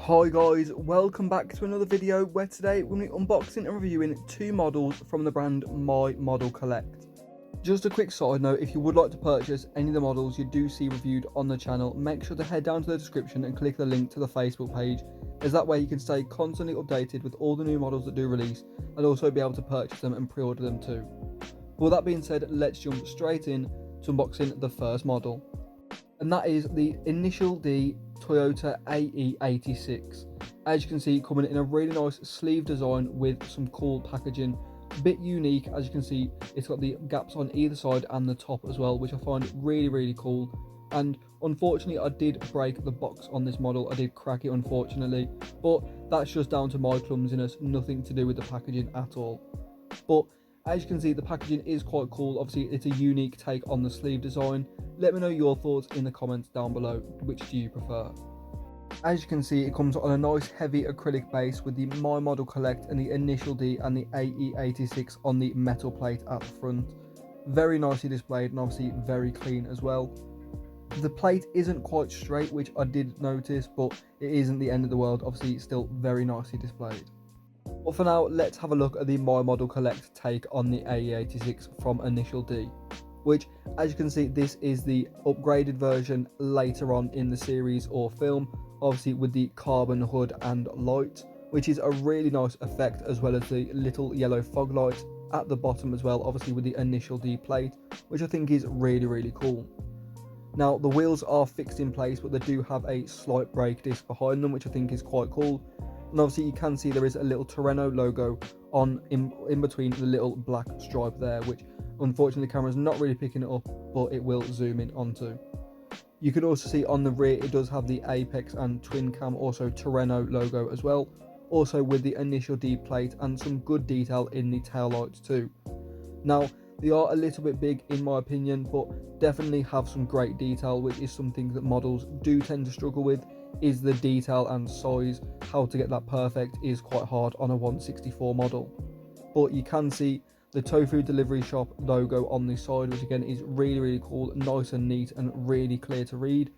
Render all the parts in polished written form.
Hi guys, welcome back to another video where today we're going to be unboxing and reviewing two models from the brand MYMODELCOLLECT. Just a quick side note, if you would like to purchase any of the models you do see reviewed on the channel, make sure to head down to the description and click the link to the Facebook page, as that way you can stay constantly updated with all the new models that do release and also be able to purchase them and pre-order them too. With that being said, let's jump straight in to unboxing the first model, and that is the Initial D Toyota AE86. As you can see, coming in a really nice sleeve design with some cool packaging, a bit unique. As you can see, it's got the gaps on either side and the top as well, which I find really cool. And unfortunately, I did break the box on this model. I did crack it, unfortunately, but that's just down to my clumsiness, nothing to do with the packaging at all. But as you can see, the packaging is quite cool. Obviously, it's a unique take on the sleeve design. Let me know your thoughts in the comments down below. Which do you prefer? As you can see, it comes on a nice heavy acrylic base with the MYMODELCOLLECT and the Initial D and the AE86 on the metal plate at the front. Very nicely displayed and obviously very clean as well. The plate isn't quite straight, which I did notice, but it isn't the end of the world. Obviously, it's still very nicely displayed. But for now, let's have a look at the MYMODELCOLLECT take on the AE86 from Initial D, which, as you can see, this is the upgraded version later on in the series or film, obviously with the carbon hood and light, which is a really nice effect, as well as the little yellow fog light at the bottom as well, obviously with the Initial D plate, which I think is really cool. Now, the wheels are fixed in place, but they do have a slight brake disc behind them, which I think is quite cool. And obviously you can see there is a little Toreno logo on in between the little black stripe there, which unfortunately the camera's not really picking it up, but it will zoom in onto. You can also see on the rear it does have the Apex and Twin Cam, also Toreno logo as well, also with the Initial D plate and some good detail in the tail lights too. Now, they are a little bit big in my opinion, but definitely have some great detail, which is something that models do tend to struggle with, is the detail and size. How to get that perfect is quite hard on a 164 model. But you can see the Tofu Delivery Shop logo on the side, which again is really cool, nice and neat and really clear to read.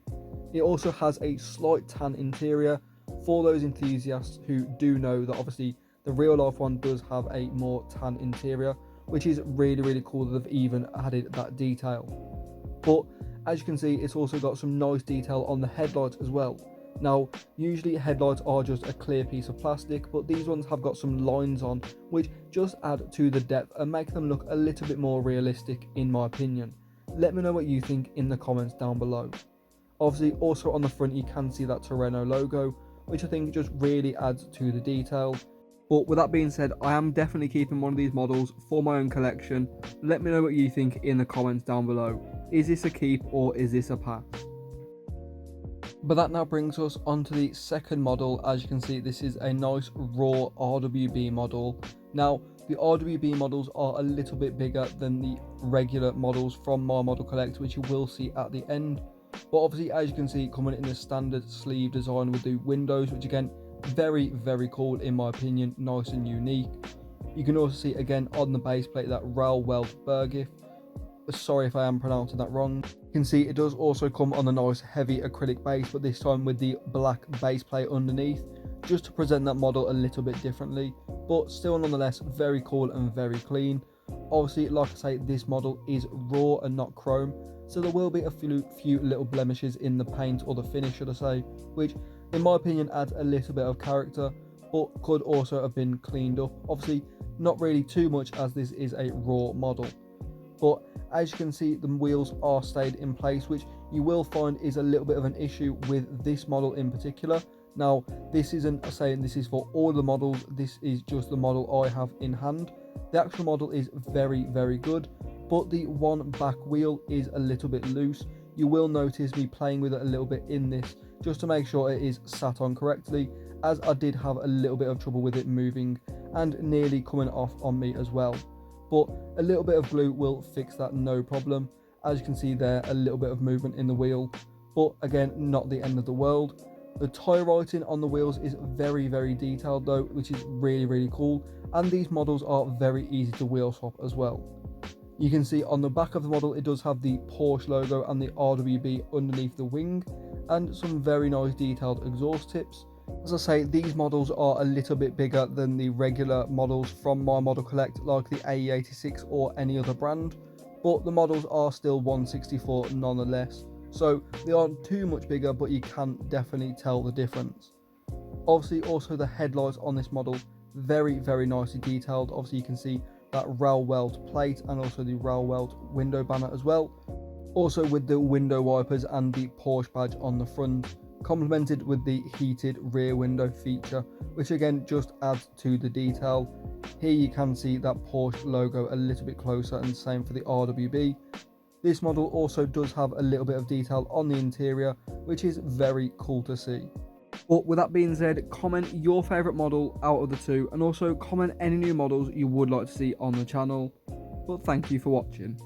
It also has a slight tan interior for those enthusiasts who do know that obviously the real life one does have a more tan interior, which is really cool that they've even added that detail. But as you can see, it's also got some nice detail on the headlights as well. Now, usually headlights are just a clear piece of plastic, but these ones have got some lines on, which just add to the depth and make them look a little bit more realistic in my opinion. Let me know what you think in the comments down below. Obviously, also on the front you can see that Toreno logo, which I think just really adds to the detail. But with that being said, I am definitely keeping one of these models for my own collection. Let me know what you think in the comments down below. Is this a keep or is this a pass? But that now brings us onto the second model. As you can see, this is a nice raw RWB model. Now, the RWB models are a little bit bigger than the regular models from MYMODELCOLLECT, which you will see at the end. But obviously, as you can see, coming in the standard sleeve design with the windows, which again, very cool in my opinion, nice and unique. You can also see again on the base plate that Rail Welt Bergif. Sorry if I am pronouncing that wrong. You can see it does also come on a nice heavy acrylic base, but this time with the black base plate underneath, just to present that model a little bit differently, but still nonetheless very cool and very clean. Obviously, like I say, this model is raw and not chrome, so there will be a few little blemishes in the paint, or the finish should I say, which in my opinion adds a little bit of character, but could also have been cleaned up. Obviously not really too much, as this is a raw model. But as you can see, the wheels are stayed in place, which you will find is a little bit of an issue with this model in particular. Now, this isn't saying this is for all the models, this is just the model I have in hand. The actual model is very good, but the one back wheel is a little bit loose. You will notice me playing with it a little bit in this, just to make sure it is sat on correctly, as I did have a little bit of trouble with it moving and nearly coming off on me as well. But a little bit of glue will fix that, no problem. As you can see there, a little bit of movement in the wheel, but again, not the end of the world. The tyre writing on the wheels is very detailed though, which is really cool, and these models are very easy to wheel swap as well. You can see on the back of the model it does have the Porsche logo and the RWB underneath the wing, and some very nice detailed exhaust tips. As I say, these models are a little bit bigger than the regular models from MYMODELCOLLECT, like the AE86 or any other brand, but the models are still 1/64 nonetheless, so they aren't too much bigger, but you can definitely tell the difference. Obviously, also the headlights on this model, very nicely detailed. Obviously you can see that rail welt plate and also the rail welt window banner as well, also with the window wipers and the Porsche badge on the front, complemented with the heated rear window feature, which again just adds to the detail. Here you can see that Porsche logo a little bit closer, and same for the RWB. This model also does have a little bit of detail on the interior, which is very cool to see. But with that being said, comment your favourite model out of the two, and also comment any new models you would like to see on the channel. But thank you for watching.